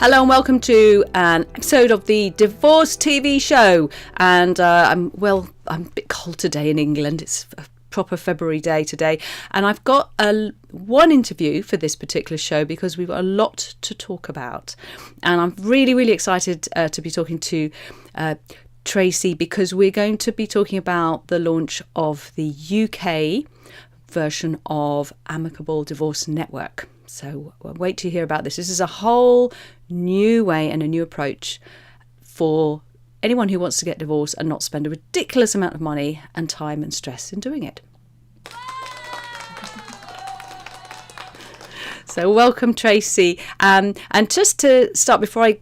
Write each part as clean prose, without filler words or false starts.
Hello and welcome to an episode of the Divorce TV show. And I'm a bit cold today in England. It's a proper February day today. And I've got one interview for this particular show because we've got a lot to talk about. And I'm really, really excited to be talking to Tracy, because we're going to be talking about the launch of the UK version of Amicable Divorce Network. So wait to hear about this. This is a whole new way and a new approach for anyone who wants to get divorced and not spend a ridiculous amount of money and time and stress in doing it. So welcome, Tracy. And just to start, before I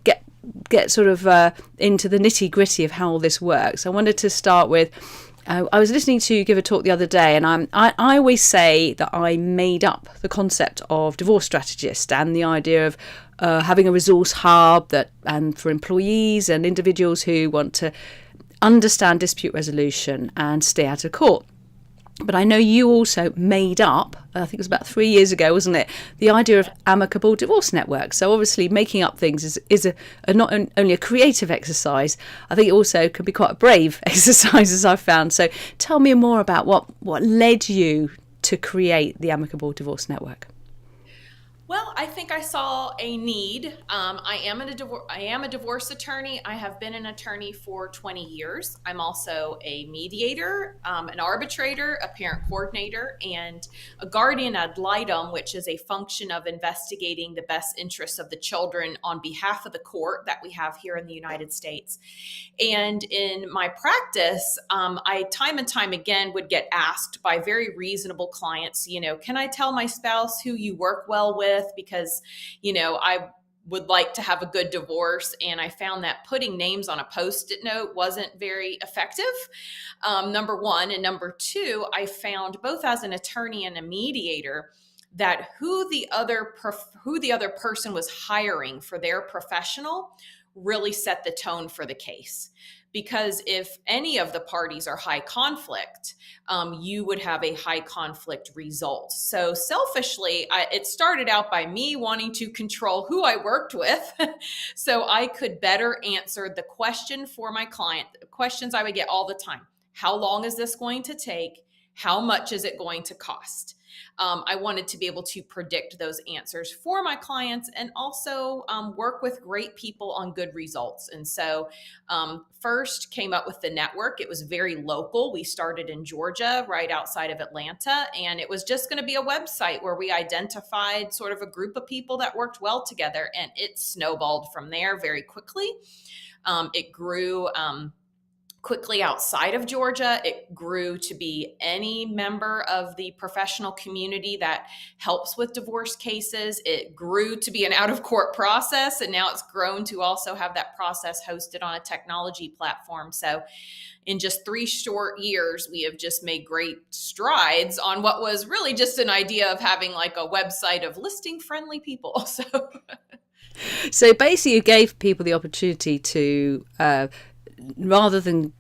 get sort of into the nitty gritty of how all this works, I wanted to start with, I was listening to you give a talk the other day, and I always say that I made up the concept of divorce strategist and the idea of having a resource hub and for employees and individuals who want to understand dispute resolution and stay out of court. But I know you also made up, I think it was about 3 years ago, wasn't it, the idea of Amicable Divorce Network. So obviously making up things is not only a creative exercise, I think it also can be quite a brave exercise, as I've found. So tell me more about what led you to create the Amicable Divorce Network. Well, I think I saw a need. I am a divorce attorney. I have been an attorney for 20 years. I'm also a mediator, an arbitrator, a parent coordinator, and a guardian ad litem, which is a function of investigating the best interests of the children on behalf of the court that we have here in the United States. And in my practice, I time and time again would get asked by very reasonable clients, can I tell my spouse who you work well with? Because, I would like to have a good divorce. And I found that putting names on a Post-it note wasn't very effective, number one. And number two, I found both as an attorney and a mediator that who the other person was hiring for their professional really set the tone for the case. Because if any of the parties are high conflict, you would have a high conflict result. So selfishly, it started out by me wanting to control who I worked with so I could better answer the question for my client, the questions I would get all the time. How long is this going to take? How much is it going to cost? I wanted to be able to predict those answers for my clients and also work with great people on good results. And so first came up with the network. It was very local. We started in Georgia, right outside of Atlanta. And it was just going to be a website where we identified sort of a group of people that worked well together. And it snowballed from there very quickly. It grew quickly outside of Georgia. It grew to be any member of the professional community that helps with divorce cases. It grew to be an out-of-court process, and now it's grown to also have that process hosted on a technology platform. So in just 3 short years, we have just made great strides on what was really just an idea of having like a website of listing friendly people. So basically you gave people the opportunity to rather than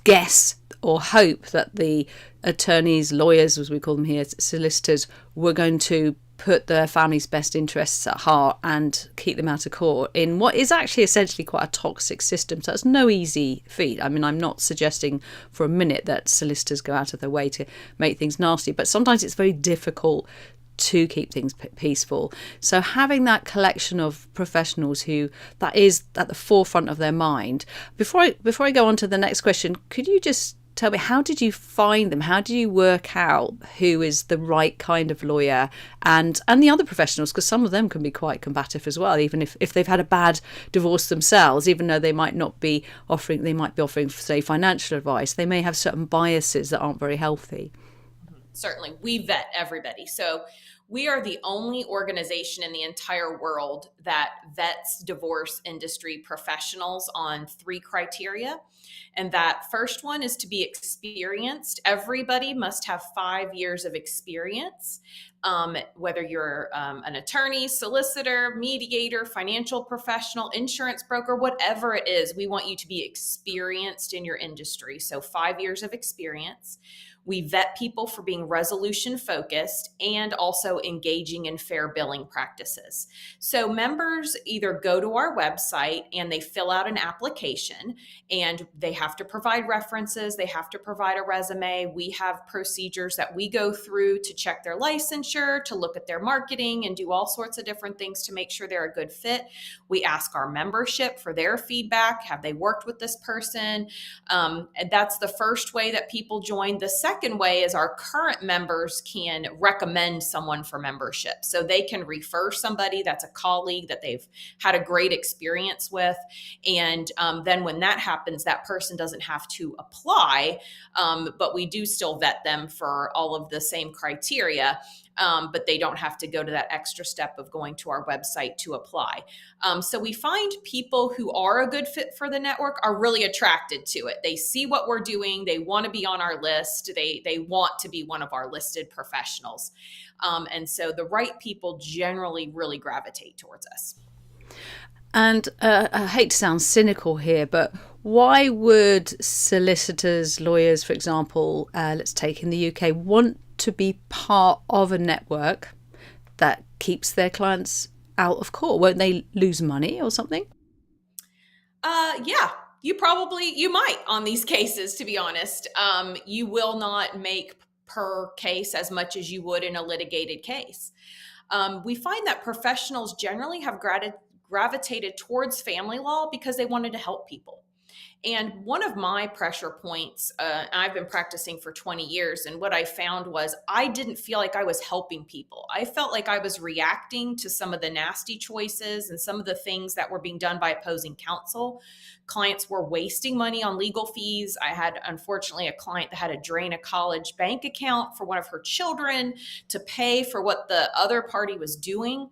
guess or hope that the attorneys, lawyers, as we call them here, solicitors, were going to put their family's best interests at heart and keep them out of court in what is actually essentially quite a toxic system. So it's no easy feat. I mean, I'm not suggesting for a minute that solicitors go out of their way to make things nasty, but sometimes it's very difficult to keep things peaceful. So having that collection of professionals who that is at the forefront of their mind. Before I go on to the next question, could you just tell me, how did you find them? How do you work out who is the right kind of lawyer and the other professionals? Because some of them can be quite combative as well, even if they've had a bad divorce themselves, even though they might be offering, say, financial advice. They may have certain biases that aren't very healthy. Certainly, we vet everybody. So we are the only organization in the entire world that vets divorce industry professionals on 3 criteria. And that first one is to be experienced. Everybody must have 5 years of experience, whether you're an attorney, solicitor, mediator, financial professional, insurance broker, whatever it is, we want you to be experienced in your industry. So 5 years of experience. We vet people for being resolution focused and also engaging in fair billing practices. So members either go to our website and they fill out an application, and they have to provide references, they have to provide a resume. We have procedures that we go through to check their licensure, to look at their marketing, and do all sorts of different things to make sure they're a good fit. We ask our membership for their feedback. Have they worked with this person? And that's the first way that people join. The second way is our current members can recommend someone for membership. So they can refer somebody that's a colleague that they've had a great experience with. And then when that happens, that person doesn't have to apply, but we do still vet them for all of the same criteria. But they don't have to go to that extra step of going to our website to apply. So we find people who are a good fit for the network are really attracted to it. They see what we're doing. They want to be on our list. They want to be one of our listed professionals. And so the right people generally really gravitate towards us. And I hate to sound cynical here, but why would solicitors, lawyers, for example, let's take in the UK, want to be part of a network that keeps their clients out of court? Won't they lose money or something? Yeah, you might on these cases, to be honest. You will not make per case as much as you would in a litigated case. We find that professionals generally have gravitated towards family law because they wanted to help people. And one of my pressure points, I've been practicing for 20 years, and what I found was I didn't feel like I was helping people. I felt like I was reacting to some of the nasty choices and some of the things that were being done by opposing counsel. Clients were wasting money on legal fees. I had, unfortunately, a client that had to drain a college bank account for one of her children to pay for what the other party was doing.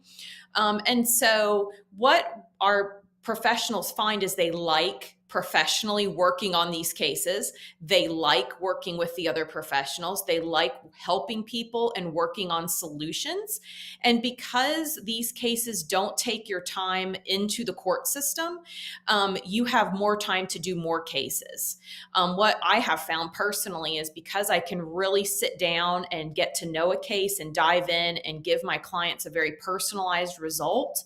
And so what our professionals find is they like professionally working on these cases. They like working with the other professionals. They like helping people and working on solutions. And because these cases don't take your time into the court system, you have more time to do more cases. What I have found personally is because I can really sit down and get to know a case and dive in and give my clients a very personalized result,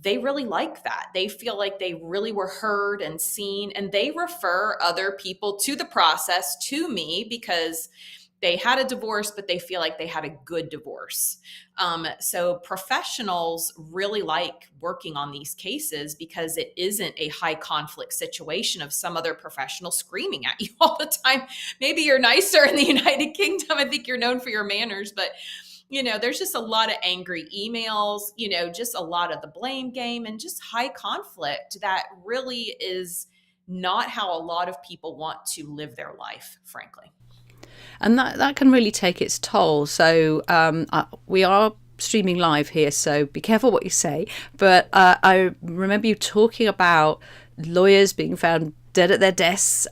they really like that. They feel like they really were heard and seen, and they refer other people to the process to me because they had a divorce, but they feel like they had a good divorce. So professionals really like working on these cases because it isn't a high conflict situation of some other professional screaming at you all the time. Maybe you're nicer in the United Kingdom. I think you're known for your manners, but there's just a lot of angry emails, just a lot of the blame game and just high conflict that really is not how a lot of people want to live their life, frankly. And that can really take its toll. So we are streaming live here, so be careful what you say. But I remember you talking about lawyers being found dead at their desks,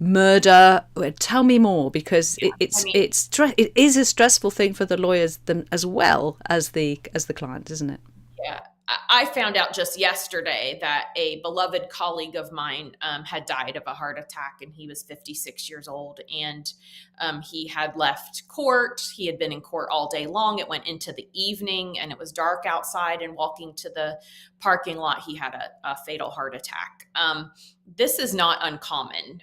murder. Tell me more, because it is a stressful thing for the lawyers as well as the client, isn't it? Yeah. I found out just yesterday that a beloved colleague of mine had died of a heart attack, and he was 56 years old, and he had left court. He had been in court all day long. It went into the evening, and it was dark outside, and walking to the parking lot, he had a fatal heart attack. This is not uncommon.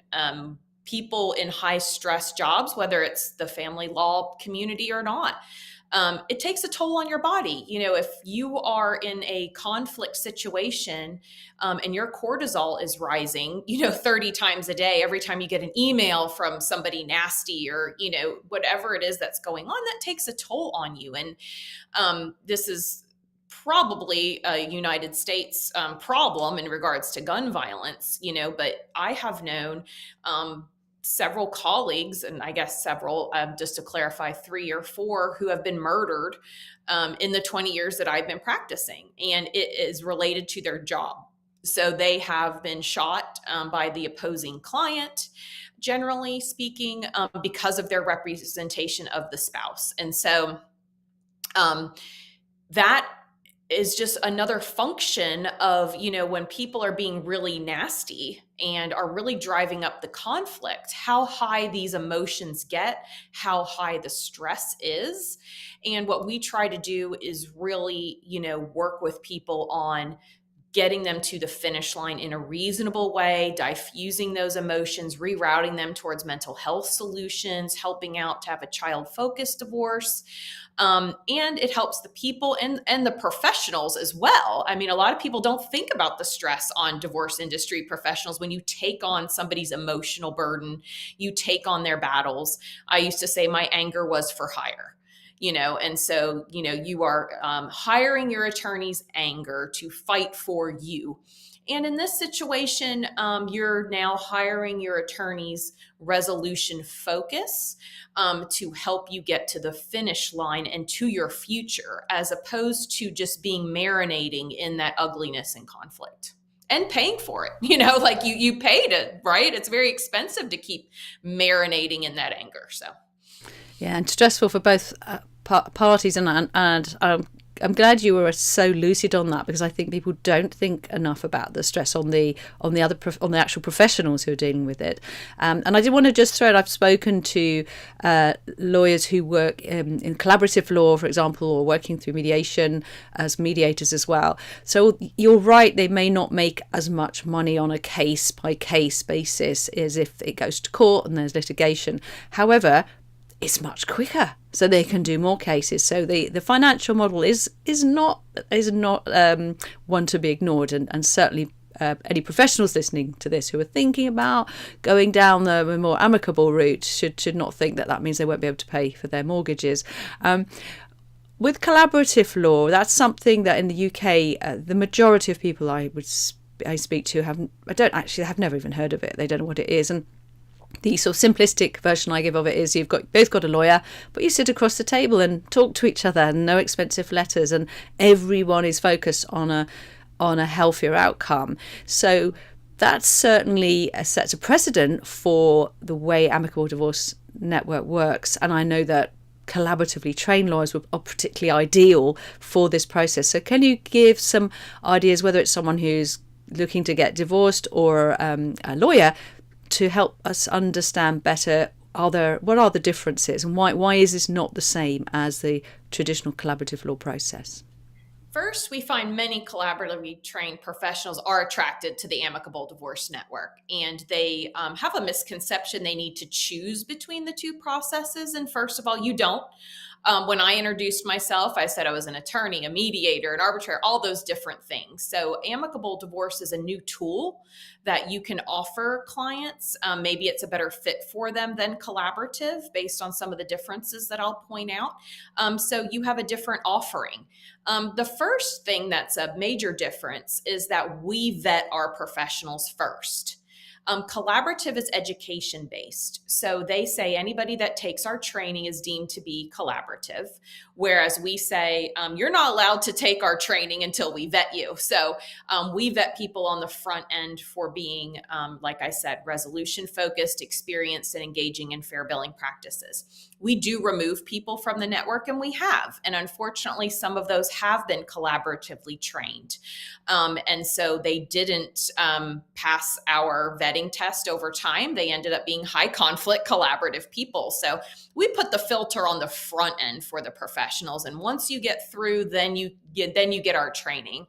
People in high stress jobs, whether it's the family law community or not, it takes a toll on your body. If you are in a conflict situation and your cortisol is rising, 30 times a day, every time you get an email from somebody nasty or, whatever it is that's going on, that takes a toll on you. And this is probably a United States problem in regards to gun violence, but I have known several colleagues, and I guess several, just to clarify, 3 or 4 who have been murdered in the 20 years that I've been practicing, and it is related to their job. So they have been shot by the opposing client, generally speaking, because of their representation of the spouse. And so that is just another function of, when people are being really nasty and are really driving up the conflict, how high these emotions get, how high the stress is. And what we try to do is really, work with people on getting them to the finish line in a reasonable way, diffusing those emotions, rerouting them towards mental health solutions, helping out to have a child-focused divorce. And it helps the people and the professionals as well. I mean, a lot of people don't think about the stress on divorce industry professionals. When you take on somebody's emotional burden, you take on their battles. I used to say my anger was for hire. And so, you are hiring your attorney's anger to fight for you. And in this situation, you're now hiring your attorney's resolution focus to help you get to the finish line and to your future, as opposed to just being marinating in that ugliness and conflict and paying for it. Like you paid it, right? It's very expensive to keep marinating in that anger. So. Yeah, and stressful for both parties, and I'm glad you were so lucid on that, because I think people don't think enough about the stress on the actual professionals who are dealing with it. And I did want to just throw it. I've spoken to lawyers who work in collaborative law, for example, or working through mediation as mediators as well. So you're right; they may not make as much money on a case by case basis as if it goes to court and there's litigation. However, it's much quicker, so they can do more cases. So the financial model is not one to be ignored, and certainly any professionals listening to this who are thinking about going down the more amicable route should not think that means they won't be able to pay for their mortgages. With collaborative law, that's something that in the UK, the majority of people I speak to have never even heard of it. They don't know what it is. And the sort of simplistic version I give of it is you've both got a lawyer, but you sit across the table and talk to each other, and no expensive letters, and everyone is focused on a healthier outcome. So that certainly sets a precedent for the way Amicable Divorce Network works. And I know that collaboratively trained lawyers are particularly ideal for this process. So can you give some ideas, whether it's someone who's looking to get divorced or a lawyer, to help us understand better what are the differences, and why is this not the same as the traditional collaborative law process? First, we find many collaboratively trained professionals are attracted to the Amicable Divorce Network, and they have a misconception they need to choose between the two processes. And first of all, you don't. When I introduced myself, I said I was an attorney, a mediator, an arbitrator, all those different things. So amicable divorce is a new tool that you can offer clients. Maybe it's a better fit for them than collaborative based on some of the differences that I'll point out. So you have a different offering. The first thing that's a major difference is that we vet our professionals first. Collaborative is education based. So they say anybody that takes our training is deemed to be collaborative, whereas we say you're not allowed to take our training until we vet you. So we vet people on the front end for being, like I said, resolution focused, experienced, and engaging in fair billing practices. We do remove people from the network, and we have. And unfortunately, some of those have been collaboratively trained. And so they didn't pass our vetting test over time. They ended up being high conflict collaborative people. So we put the filter on the front end for the professionals. And once you get through, then you get our training.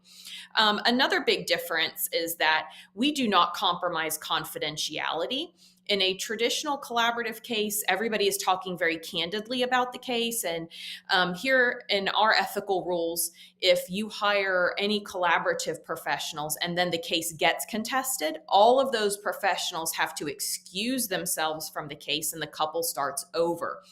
Another big difference is that we do not compromise confidentiality. In a traditional collaborative case, everybody is talking very candidly about the case. And here in our ethical rules, if you hire any collaborative professionals and then the case gets contested, all of those professionals have to excuse themselves from the case and the couple starts over.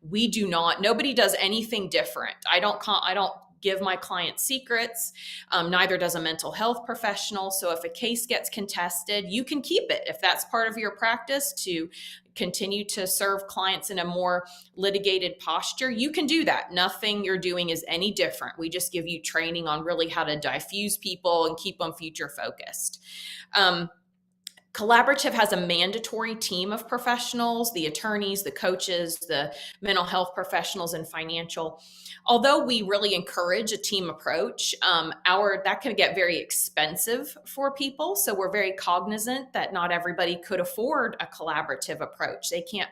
We do not, nobody does anything different. I don't give my clients secrets. Neither does a mental health professional. So if a case gets contested, you can keep it if that's part of your practice to continue to serve clients in a more litigated posture. You can do that. Nothing you're doing is any different. We just give you training on really how to diffuse people and keep them future focused. Collaborative has a mandatory team of professionals, the attorneys, the coaches, the mental health professionals, and financial. Although we really encourage a team approach, that can get very expensive for people. So we're very cognizant that not everybody could afford a collaborative approach. They can't,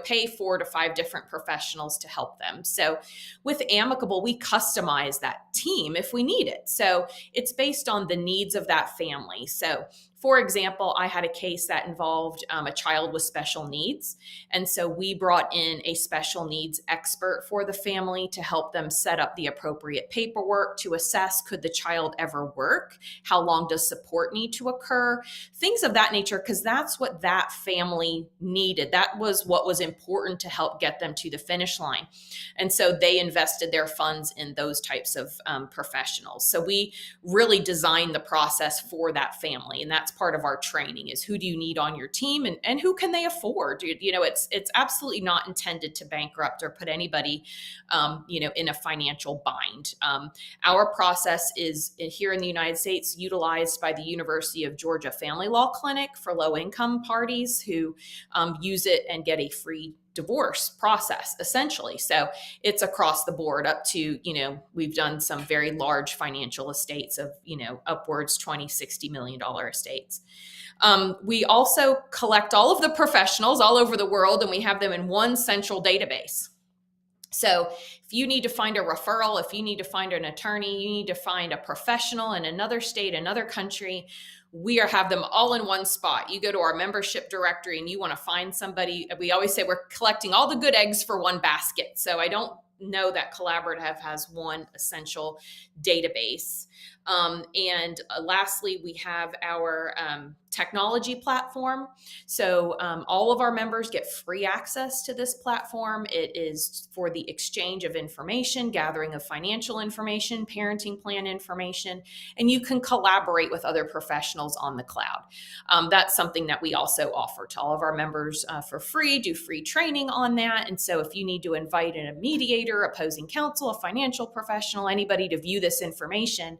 pay 4 to 5 different professionals to help them. So with Amicable, we customize that team if we need it. So it's based on the needs of that family. So for example, I had a case that involved a child with special needs. And so we brought in a special needs expert for the family to help them set up the appropriate paperwork to assess, could the child ever work? How long does support need to occur? Things of that nature, because that's what that family needed. That was what was important to help get them to the finish line. And so they invested their funds in those types of professionals. So we really designed the process for that family. And that's part of our training, is who do you need on your team, and who can they afford? It's absolutely not intended to bankrupt or put anybody, in a financial bind. Our process is here in the United States utilized by the University of Georgia Family Law Clinic for low income parties who use it and get a free divorce process, essentially. So it's across the board up to, we've done some very large financial estates of, upwards $20-60 million estates. We also collect all of the professionals all over the world, and we have them in one central database. So if you need to find a referral, if you need to find an attorney, you need to find a professional in another state, another country, have them all in one spot. You go to our membership directory and you want to find somebody. We always say we're collecting all the good eggs for one basket. So I don't know that Collaborative has one essential database. Lastly, we have our technology platform. So all of our members get free access to this platform. It is for the exchange of information, gathering of financial information, parenting plan information, and you can collaborate with other professionals on the cloud. That's something that we also offer to all of our members for free, do free training on that. And so if you need to invite in a mediator, opposing counsel, a financial professional, anybody to view this information,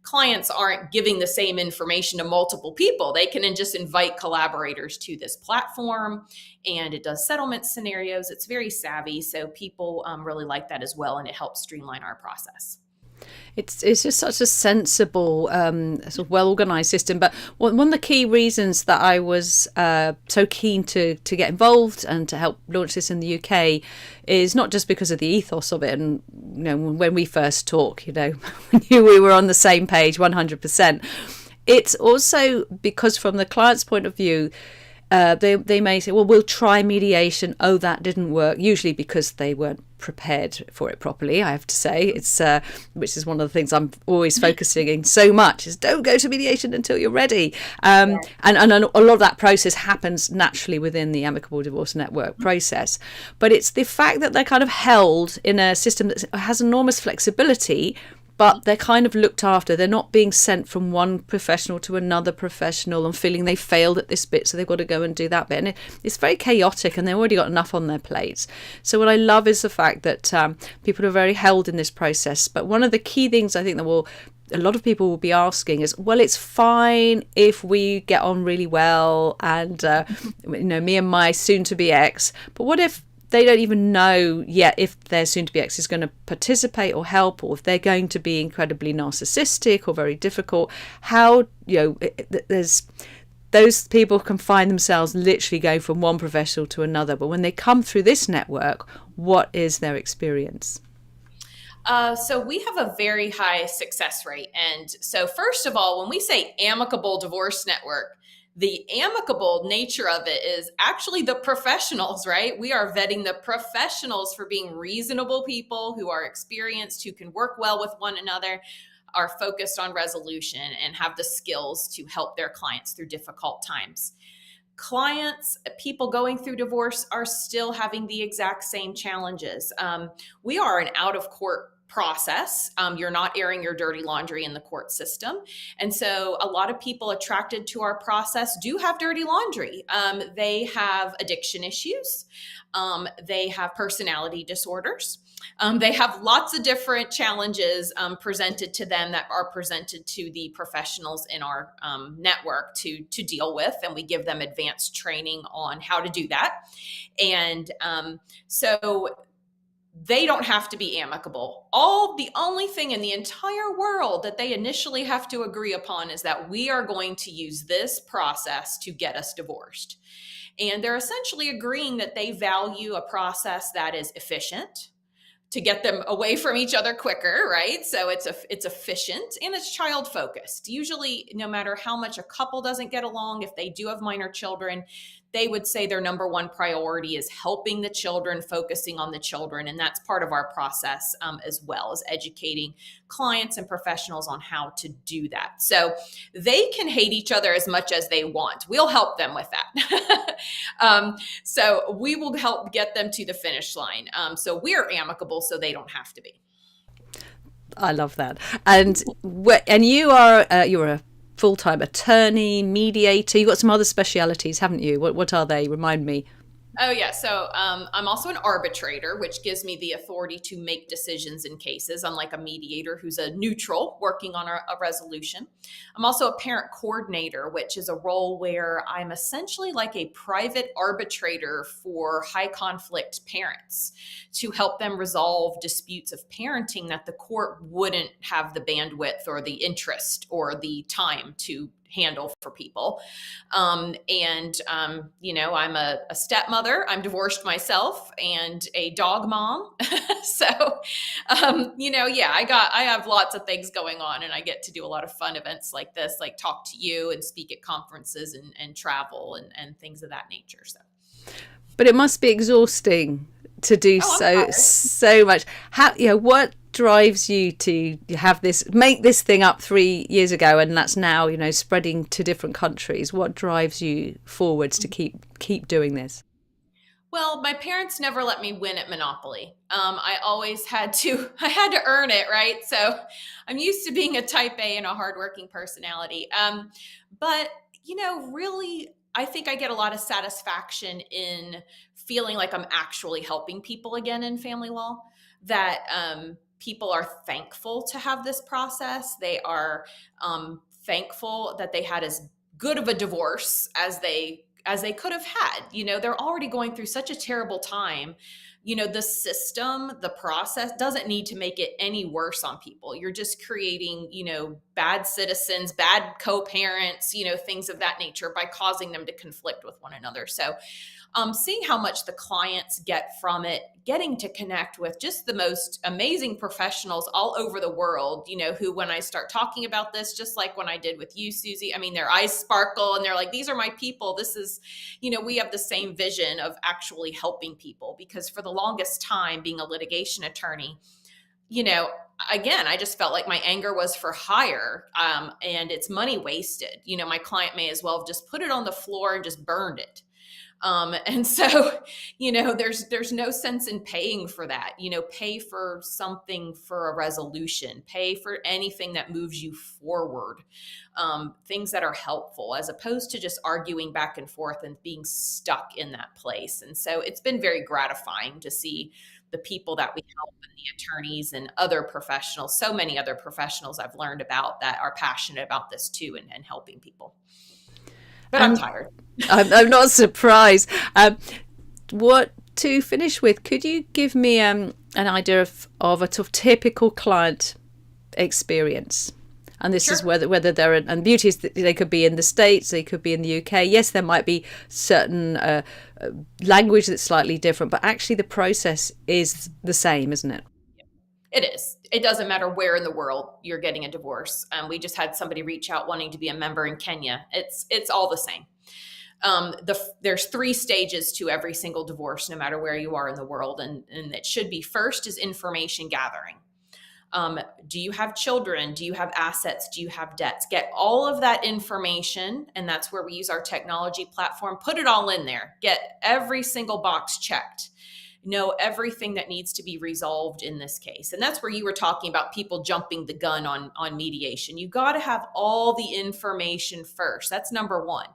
clients aren't giving the same information to multiple people. They can just invite collaborators to this platform, and it does settlement scenarios. It's very savvy. So people really like that as well, and it helps streamline our process. It's just such a sensible, sort of well-organised system. But one of the key reasons that I was so keen to get involved and to help launch this in the UK is not just because of the ethos of it. And when we first talk, we knew we were on the same page 100%. It's also because from the client's point of view, they may say, well, we'll try mediation. Oh, that didn't work. Usually because they weren't prepared for it properly, I have to say. It's which is one of the things I'm always focusing in so much, is don't go to mediation until you're ready. And a lot of that process happens naturally within the Amicable Divorce Network process. But it's the fact that they're kind of held in a system that has enormous flexibility, but they're kind of looked after. They're not being sent from one professional to another professional and feeling they failed at this bit, so they've got to go and do that bit. And it's very chaotic, and they've already got enough on their plates. So what I love is the fact that people are very held in this process. But one of the key things I think that a lot of people will be asking is, well, it's fine if we get on really well and, me and my soon-to-be ex, but what if they don't even know yet if their soon-to-be ex is going to participate or help, or if they're going to be incredibly narcissistic or very difficult? How, there's those people can find themselves literally going from one professional to another. But when they come through this network, what is their experience? So we have a very high success rate. And so first of all, when we say Amicable Divorce Network, the amicable nature of it is actually the professionals, right? We are vetting the professionals for being reasonable people who are experienced, who can work well with one another, are focused on resolution, and have the skills to help their clients through difficult times. Clients, people going through divorce, are still having the exact same challenges. We are an out-of-court process. You're not airing your dirty laundry in the court system. And so a lot of people attracted to our process do have dirty laundry. They have addiction issues. They have personality disorders. They have lots of different challenges presented to them that are presented to the professionals in our network to deal with, and we give them advanced training on how to do that. And so they don't have to be amicable. The only thing in the entire world that they initially have to agree upon is that we are going to use this process to get us divorced. And they're essentially agreeing that they value a process that is efficient, to get them away from each other quicker, right? So it's efficient and it's child focused. Usually, no matter how much a couple doesn't get along, if they do have minor children, they would say their number one priority is helping the children, focusing on the children. And that's part of our process as well as educating clients and professionals on how to do that. So they can hate each other as much as they want. We'll help them with that. So we will help get them to the finish line. So we're amicable so they don't have to be. I love that. And you're a full-time attorney, mediator. You've got some other specialities, haven't you? What are they? Remind me. Oh, yeah. So I'm also an arbitrator, which gives me the authority to make decisions in cases, unlike a mediator who's a neutral working on a resolution. I'm also a parent coordinator, which is a role where I'm essentially like a private arbitrator for high conflict parents to help them resolve disputes of parenting that the court wouldn't have the bandwidth or the interest or the time to handle for people. I'm a stepmother. I'm divorced myself and a dog mom. So, I have lots of things going on, and I get to do a lot of fun events like this, like talk to you and speak at conferences and travel and things of that nature. So, but it must be exhausting to do so much. What drives you to make this thing up 3 years ago, and that's now spreading to different countries? What drives you forwards to keep doing this? Well, my parents never let me win at Monopoly. I always had to earn it, right? So I'm used to being a type A and a hardworking personality. But really, I think I get a lot of satisfaction in feeling like I'm actually helping people again in family law, that people are thankful to have this process. They are thankful that they had as good of a divorce as they could have had. They're already going through such a terrible time. The system, the process doesn't need to make it any worse on people. You're just creating, bad citizens, bad co-parents, things of that nature by causing them to conflict with one another. So seeing how much the clients get from it, getting to connect with just the most amazing professionals all over the world, who, when I start talking about this, just like when I did with you, Susie, I mean, their eyes sparkle and they're like, these are my people. This is, we have the same vision of actually helping people, because for the longest time, being a litigation attorney, again, I just felt like my anger was for hire, and it's money wasted. My client may as well have just put it on the floor and just burned it. And so, there's no sense in paying for that. Pay for something, for a resolution, pay for anything that moves you forward, things that are helpful, as opposed to just arguing back and forth and being stuck in that place. And so it's been very gratifying to see the people that we help, and the attorneys and other professionals, so many other professionals I've learned about that are passionate about this too, and helping people. But I'm tired. I'm not surprised. What to finish with, could you give me an idea of a sort of typical client experience? And this Sure. is whether they're, and beauty is that they could be in the States, they could be in the UK. Yes, there might be certain language that's slightly different, but actually the process is the same, isn't it? It is. It doesn't matter where in the world you're getting a divorce. We just had somebody reach out wanting to be a member in Kenya. It's all the same. There's 3 stages to every single divorce, no matter where you are in the world. And it should be, first is information gathering. Do you have children? Do you have assets? Do you have debts? Get all of that information. And that's where we use our technology platform. Put it all in there. Get every single box checked. Know everything that needs to be resolved in this case. And that's where you were talking about people jumping the gun on mediation. You got to have all the information first. That's number one.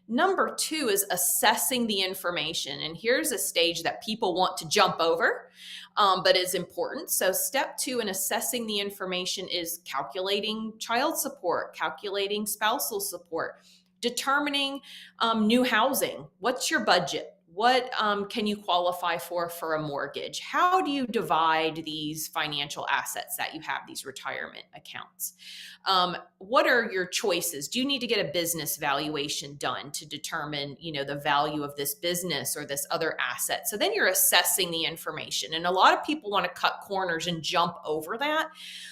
Number two is assessing the information. And here's a stage that people want to jump over, but is important. So, step two in assessing the information is calculating child support, calculating spousal support, determining new housing. What's your budget? What can you qualify for a mortgage? How do you divide these financial assets that you have, these retirement accounts? What are your choices? Do you need to get a business valuation done to determine, the value of this business or this other asset? So then you're assessing the information. And a lot of people want to cut corners and jump over that,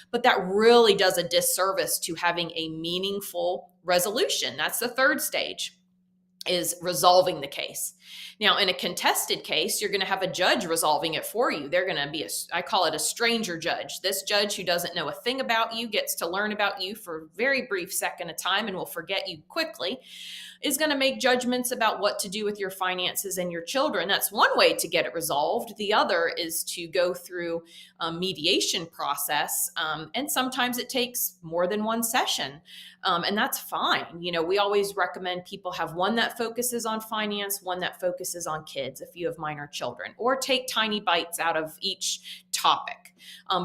but that really does a disservice to having a meaningful resolution. That's the third stage, is resolving the case. Now, in a contested case, you're going to have a judge resolving it for you. They're going to be, I call it a stranger judge. This judge who doesn't know a thing about you, gets to learn about you for a very brief second of time and will forget you quickly, is going to make judgments about what to do with your finances and your children. That's one way to get it resolved. The other is to go through a mediation process. And sometimes it takes more than one session. And that's fine. We always recommend people have one that focuses on finance, one that focuses on kids, if you have minor children, or take tiny bites out of each topic.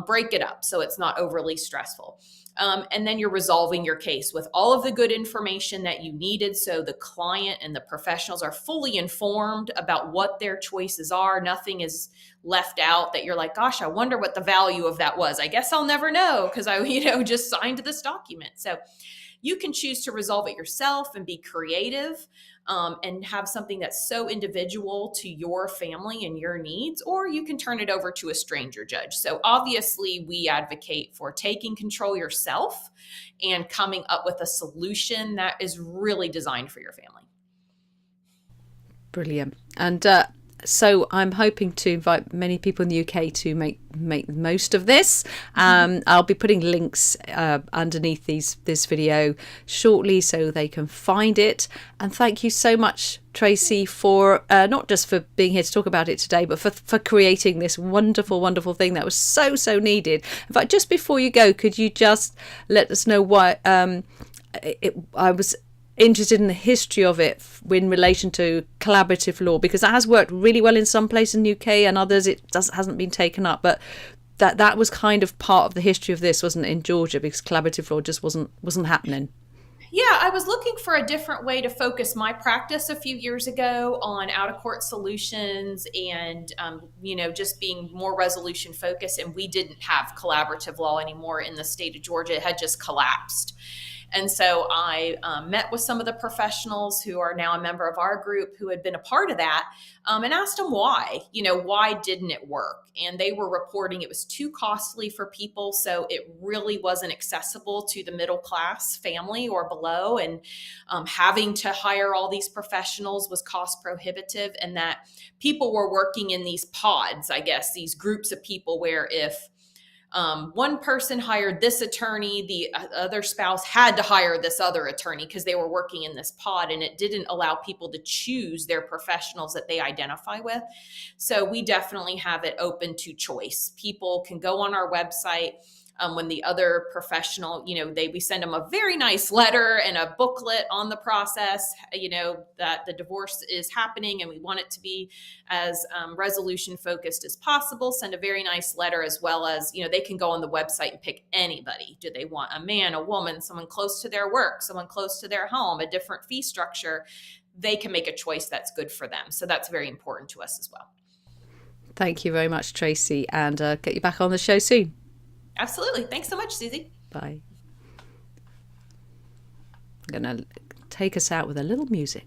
Break it up so it's not overly stressful. And then you're resolving your case with all of the good information that you needed, so the client and the professionals are fully informed about what their choices are. Nothing is left out that you're like, gosh, I wonder what the value of that was. I guess I'll never know because I, just signed this document. So you can choose to resolve it yourself and be creative, and have something that's so individual to your family and your needs, or you can turn it over to a stranger judge. So obviously we advocate for taking control yourself and coming up with a solution that is really designed for your family. Brilliant. And so I'm hoping to invite many people in the UK to make the most of this. I'll be putting links underneath this video shortly so they can find it. And thank you so much, Tracy, for not just for being here to talk about it today, but for creating this wonderful, wonderful thing that was so, so needed. In fact, just before you go, could you just let us know why I was interested in the history of it in relation to collaborative law, because that has worked really well in some places in the UK and others hasn't been taken up, but that was kind of part of the history of this, wasn't it, in Georgia, because collaborative law just wasn't happening. Yeah, I was looking for a different way to focus my practice a few years ago on out-of-court solutions and, just being more resolution focused. And we didn't have collaborative law anymore in the state of Georgia. It had just collapsed. And so I met with some of the professionals who are now a member of our group who had been a part of that, and asked them why didn't it work? And they were reporting it was too costly for people. So it really wasn't accessible to the middle class family or below. And having to hire all these professionals was cost prohibitive, and that people were working in these pods, I guess, these groups of people where if one person hired this attorney, the other spouse had to hire this other attorney because they were working in this pod, and it didn't allow people to choose their professionals that they identify with. So we definitely have it open to choice. People can go on our website. When the other professional, we send them a very nice letter and a booklet on the process, that the divorce is happening and we want it to be as resolution focused as possible. Send a very nice letter, as well as, they can go on the website and pick anybody. Do they want a man, a woman, someone close to their work, someone close to their home, a different fee structure? They can make a choice that's good for them. So that's very important to us as well. Thank you very much, Tracy, and get you back on the show soon. Absolutely. Thanks so much, Susie. Bye. I'm going to take us out with a little music.